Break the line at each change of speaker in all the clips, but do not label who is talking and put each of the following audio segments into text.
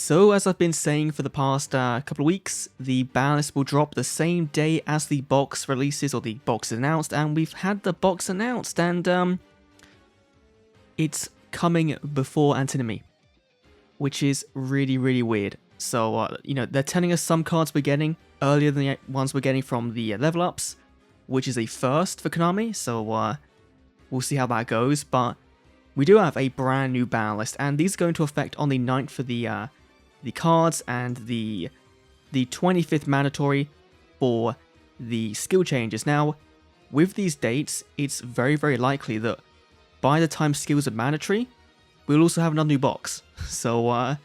So as I've been saying for the past couple of weeks, the ban list will drop the same day as the box releases or the box is announced, and we've had the box announced, and it's coming before Antinomy, which is really weird. So they're telling us some cards we're getting earlier than the ones we're getting from the level ups, which is a first for Konami. So we'll see how that goes, but we do have a brand new ban list, and these are going to affect on the 9th for the cards and the 25th mandatory for the skill changes. Now, with these dates, it's very likely that by the time skills are mandatory, we'll also have another new box. So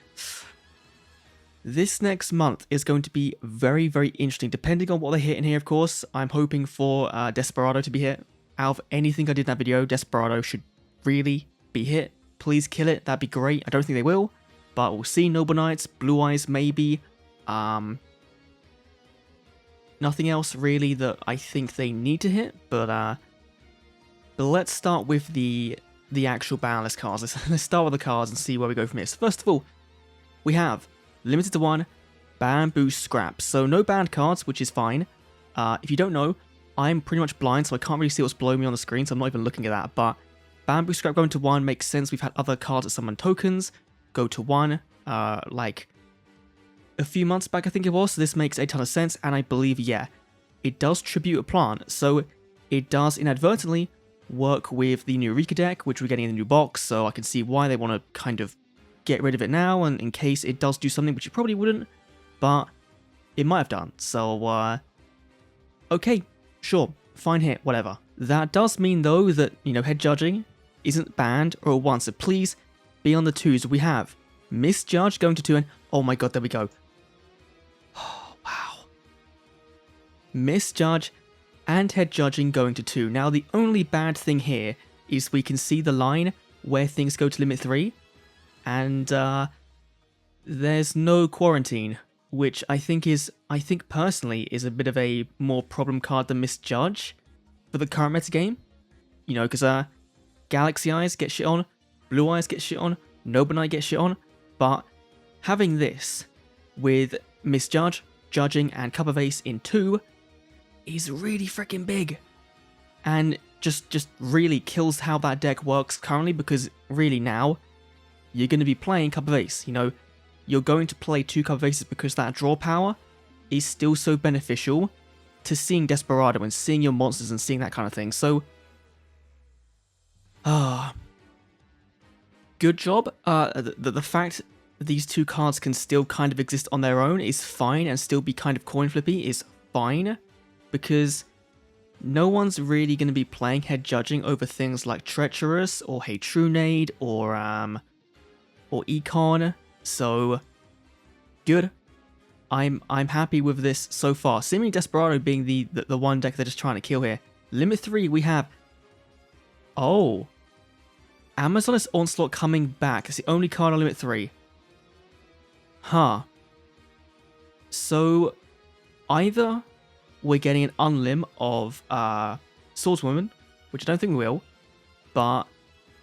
this next month is going to be very interesting, depending on what they hit in here, of course. I'm hoping for Desperado to be hit. Out of anything I did in that video, Desperado should really be hit. Please kill it, that'd be great. I don't think they will, but we'll see. Noble Knights, Blue Eyes maybe. Nothing else really that I think they need to hit, but let's start with the actual ban list cards. Let's start with the cards and see where we go from here. So first of all, we have limited to 1 Bamboo Scrap. So no banned cards, which is fine. If you don't know, I'm pretty much blind, so I can't really see what's below me on the screen, so I'm not even looking at that, but Bamboo Scrap going to 1 makes sense. We've had other cards that summon tokens go to 1, like a few months back, I think it was, so this makes a ton of sense, and I believe, yeah, it does tribute a plant, so it does inadvertently work with the new Rika deck, which we're getting in the new box, so I can see why they want to kind of get rid of it now, and in case it does do something, which it probably wouldn't, but it might have done, so, okay, sure, fine hit, whatever. That does mean, though, that, head judging isn't banned or a 1, so please be on the 2s. We have Misjudge going to 2, and oh my god, there we go. Oh, wow. Misjudge and head judging going to 2. Now, the only bad thing here is we can see the line where things go to limit 3, and there's no quarantine, which I think personally is a bit of a more problem card than Misjudge for the current metagame. Because Galaxy Eyes get shit on, Blue Eyes get shit on, Noble Knight get shit on, but having this with Misjudge, Judging, and Cup of Ace in 2 is really freaking big, and just really kills how that deck works currently, because really now you're going to be playing Cup of Ace. You're going to play 2 Cup of Aces because that draw power is still so beneficial to seeing Desperado and seeing your monsters and seeing that kind of thing. So, good job. The fact these 2 cards can still kind of exist on their own is fine, and still be kind of coin flippy is fine, because no one's really going to be playing head judging over things like Treacherous or Hey Trunade or Econ. So good. I'm happy with this so far. Seemingly Desperado being the one deck they're just trying to kill here. Limit 3 we have. Oh, Amazoness Onslaught coming back. It's the only card on Limit 3. Huh. So, either we're getting an unlim of Swordswoman, which I don't think we will, but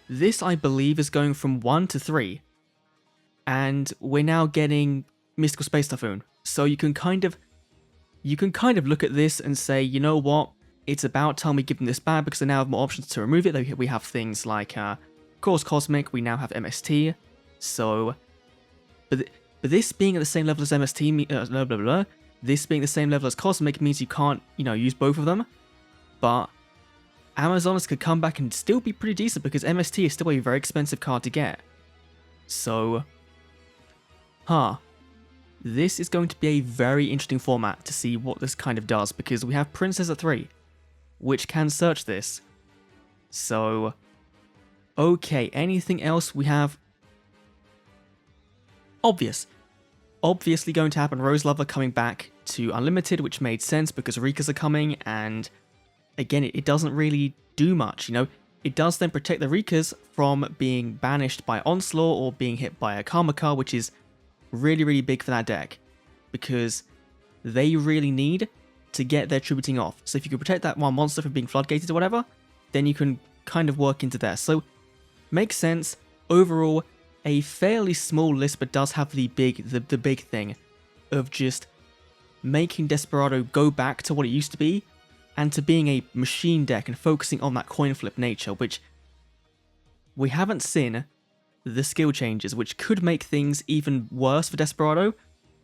this, I believe, is going from 1 to 3, and we're now getting Mystical Space Typhoon. So you can kind of look at this and say, you know what, it's about time we give them this back, because they now have more options to remove it. We have things like, of course, Cosmic, we now have MST, so, but this being at the same level as MST, this being the same level as Cosmic means you can't, use both of them, but Amazoness could come back and still be pretty decent, because MST is still a very expensive card to get. So, this is going to be a very interesting format to see what this kind of does, because we have Princess at 3, which can search this. So, okay, anything else we have? Obviously going to happen, Rose Lover coming back to Unlimited, which made sense because Rikas are coming, and again, it doesn't really do much, It does then protect the Rikas from being banished by Onslaught or being hit by a Karma card, which is really big for that deck, because they really need to get their tributing off. So if you can protect that one monster from being floodgated or whatever, then you can kind of work into there. So, makes sense. Overall, a fairly small list, but does have the big thing of just making Desperado go back to what it used to be, and to being a machine deck and focusing on that coin flip nature, which we haven't seen the skill changes, which could make things even worse for Desperado.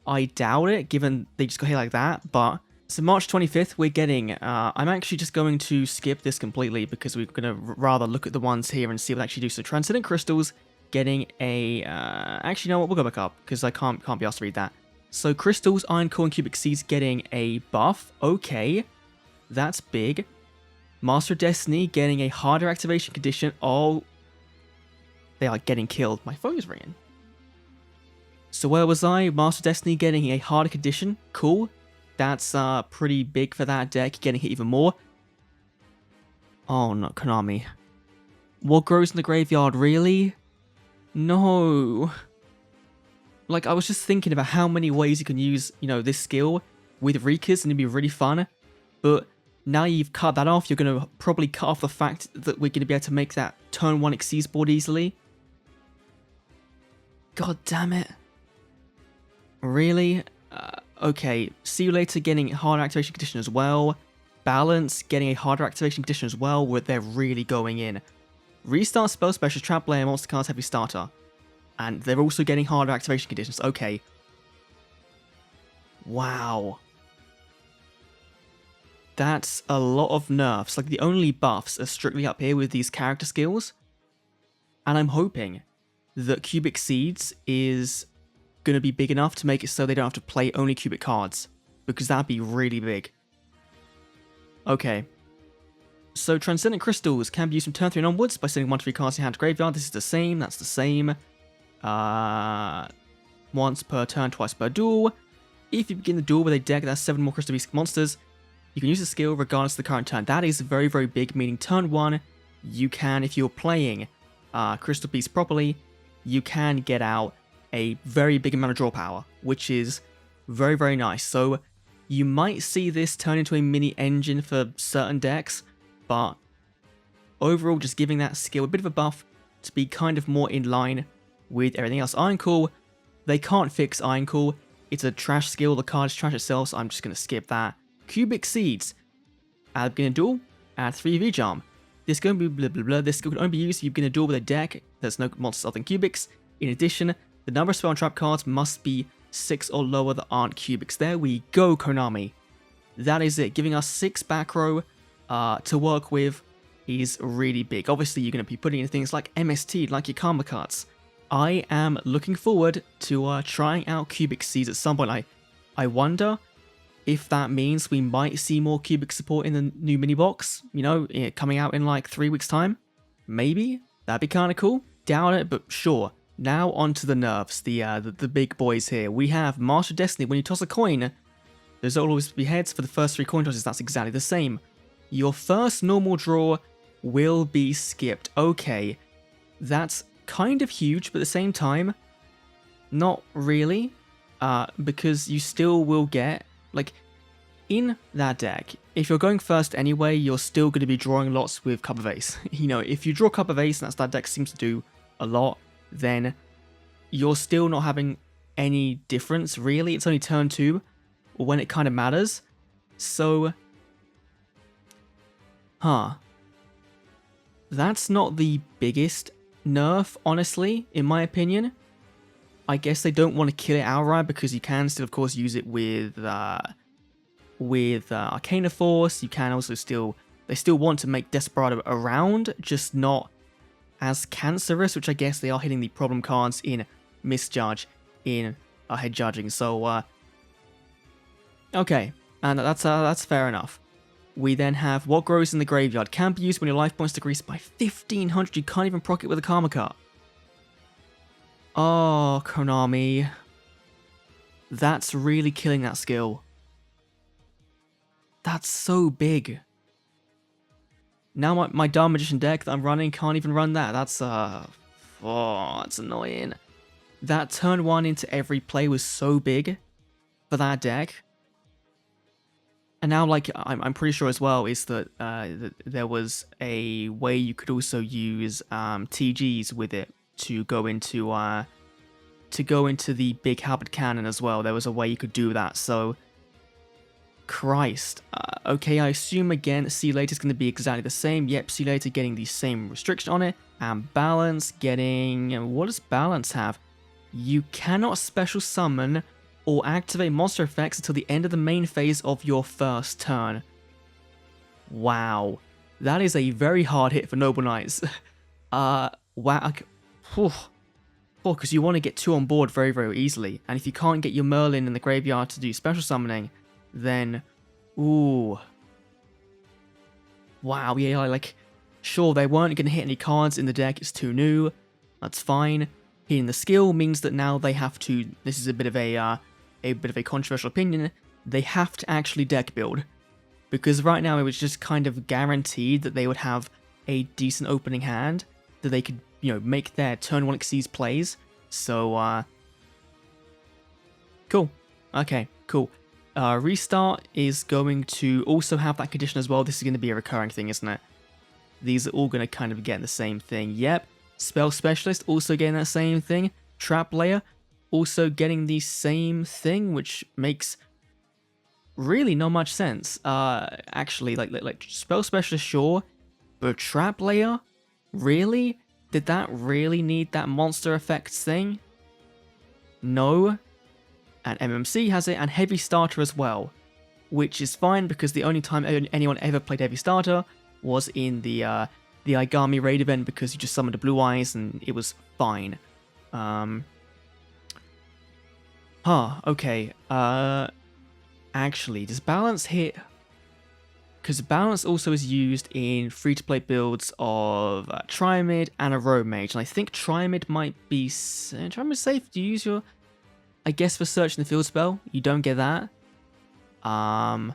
I doubt it, given they just got hit like that, but... So March 25th, we're getting... I'm actually just going to skip this completely, because we're going to rather look at the ones here and see what they actually do. So Transcendent Crystals getting a... actually, you know what? We'll go back up, because I can't be asked to read that. So Crystals, Iron Core, and Cubic Seeds getting a buff. Okay, that's big. Master of Destiny getting a harder activation condition. Oh, they are getting killed. My phone is ringing. So where was I? Master of Destiny getting a harder condition. Cool. That's pretty big for that deck, getting hit even more. Oh no, Konami. What grows in the graveyard, really? No. Like, I was just thinking about how many ways you can use, you know, this skill with Reekers, and it'd be really fun. But now you've cut that off, you're going to probably cut off the fact that we're going to be able to make that turn 1 Xyz board easily. God damn it. Really? Okay, See You Later getting a harder activation condition as well. Balance getting a harder activation condition as well, where they're really going in. Restart Spell Special, Trap Layer, Monster Cards, Heavy Starter. And they're also getting harder activation conditions. Okay. Wow. That's a lot of nerfs. Like, the only buffs are strictly up here with these character skills. And I'm hoping that Cubic Seeds is going to be big enough to make it so they don't have to play only cubic cards, because that'd be really big. Okay. So Transcendent Crystals can be used from turn 3 and onwards by sending 1 to 3 cards in your hand to graveyard. This is the same, that's the same. Once per turn, twice per duel. If you begin the duel with a deck that has 7 more Crystal Beast monsters, you can use the skill regardless of the current turn. That is very, very big, meaning turn 1, you can, if you're playing Crystal Beast properly, you can get out a very big amount of draw power, which is very, very nice. So you might see this turn into a mini engine for certain decks, but overall just giving that skill a bit of a buff to be kind of more in line with everything else. Iron Core, they can't fix Iron Core. It's a trash skill, the card is trash itself, so I'm just going to skip that. Cubic Seeds, add beginner duel, add 3 V-Charm. This is going to be blah blah blah. This skill can only be used if you begin a duel with a deck there's no monsters other than cubics. In addition, the number of spell and trap cards must be 6 or lower that aren't cubics. There we go, Konami. That is it. Giving us 6 back row to work with is really big. Obviously, you're going to be putting in things like MST, like your Karma cards. I am looking forward to trying out Cubic Seeds at some point. I wonder if that means we might see more cubic support in the new mini box, you know, coming out in like 3 weeks' time. Maybe? That'd be kind of cool. Doubt it, but sure. Now onto the nerfs, the big boys here. We have Master of Destiny. When you toss a coin, there's always be heads for the first 3 coin tosses. That's exactly the same. Your first normal draw will be skipped. Okay, that's kind of huge, but at the same time, not really, because you still will get, like, in that deck, if you're going first anyway, you're still going to be drawing lots with Cup of Ace. You know, if you draw Cup of Ace, and that's that deck seems to do a lot, then you're still not having any difference, really. It's only turn 2 when it kind of matters. So, that's not the biggest nerf, honestly, in my opinion. I guess they don't want to kill it outright, because you can still, of course, use it with Arcana Force. You can also they still want to make Desperado around, just not as cancerous, which I guess they are hitting the problem cards in Misjudge, in Head Judging. So, okay, and that's fair enough. We then have What Grows in the Graveyard. Can be used when your life points decrease by 1500. You can't even proc it with a Karma card. Oh, Konami. That's really killing that skill. That's so big. Now my Dark Magician deck that I'm running can't even run that. That's, that's annoying. That turn 1 into every play was so big for that deck. And now, like, I'm pretty sure as well is that there was a way you could also use TGs with it. to go into the big halberd cannon as well. There was a way you could do that, so Christ. Okay, I assume again See You Later is going to be exactly the same. Yep, See You Later getting the same restriction on it, and Balance getting... what does Balance have? You cannot special summon or activate monster effects until the end of the main phase of your first turn. Wow. That is a very hard hit for Noble Knights. Wow. Okay. Because you want to get 2 on board very, very easily. And if you can't get your Merlin in the graveyard to do special summoning, then... ooh. Wow, yeah, like... sure, they weren't going to hit any cards in the deck, it's too new. That's fine. Hitting the skill means that now they have to... this is a bit of a controversial opinion. They have to actually deck build. Because right now it was just kind of guaranteed that they would have a decent opening hand. That they could, you know, make their turn 1 Xyz plays. So, cool. Okay, cool. Restart is going to also have that condition as well. This is going to be a recurring thing, isn't it? These are all going to kind of get the same thing. Yep. Spell Specialist also getting that same thing. Trap Layer also getting the same thing, which makes really not much sense. Actually, like Spell Specialist, sure, but Trap Layer? Really? Did that really need that monster effects thing? No. And MMC has it, and Heavy Starter as well, which is fine because the only time anyone ever played Heavy Starter was in the Igami raid event because you just summoned a Blue Eyes and it was fine. Okay. Actually, does Balance hit? Because Balance also is used in free-to-play builds of Triamid and a Rogue Mage, and I think Triamid might be... Triamid safe? Do you use your... I guess for Search in the Field spell, you don't get that. I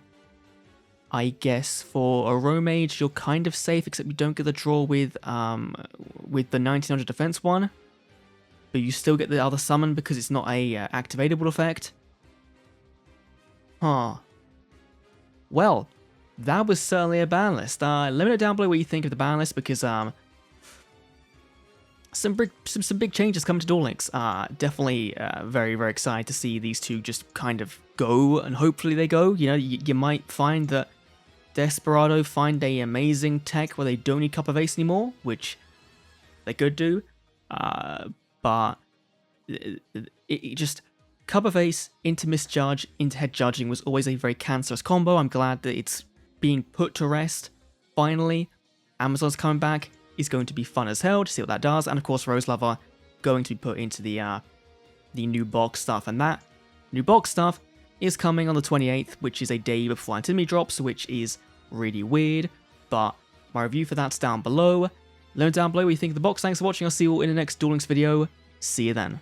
guess for a Rogue Mage, you're kind of safe, except you don't get the draw with the 1900 defense one. But you still get the other summon because it's not a activatable effect. Huh. Well, that was certainly a ban list. Let me know down below what you think of the ban list, because some big changes coming to Duel Links. Definitely very, very excited to see these two just kind of go, and hopefully they go. You know, you might find that Desperado find a amazing tech where they don't need Cup of Ace anymore, which they could do. But it just... Cup of Ace into Misjudge into Head Judging was always a very cancerous combo. I'm glad that it's being put to rest. Finally, Amazon's coming back. It's going to be fun as hell to see what that does. And of course, Rose Lover going to be put into the new box stuff. And that new box stuff is coming on the 28th, which is a day before Antinomy drops, which is really weird. But my review for that's down below. Let me know down below what you think of the box. Thanks for watching. I'll see you all in the next Duel Links video. See you then.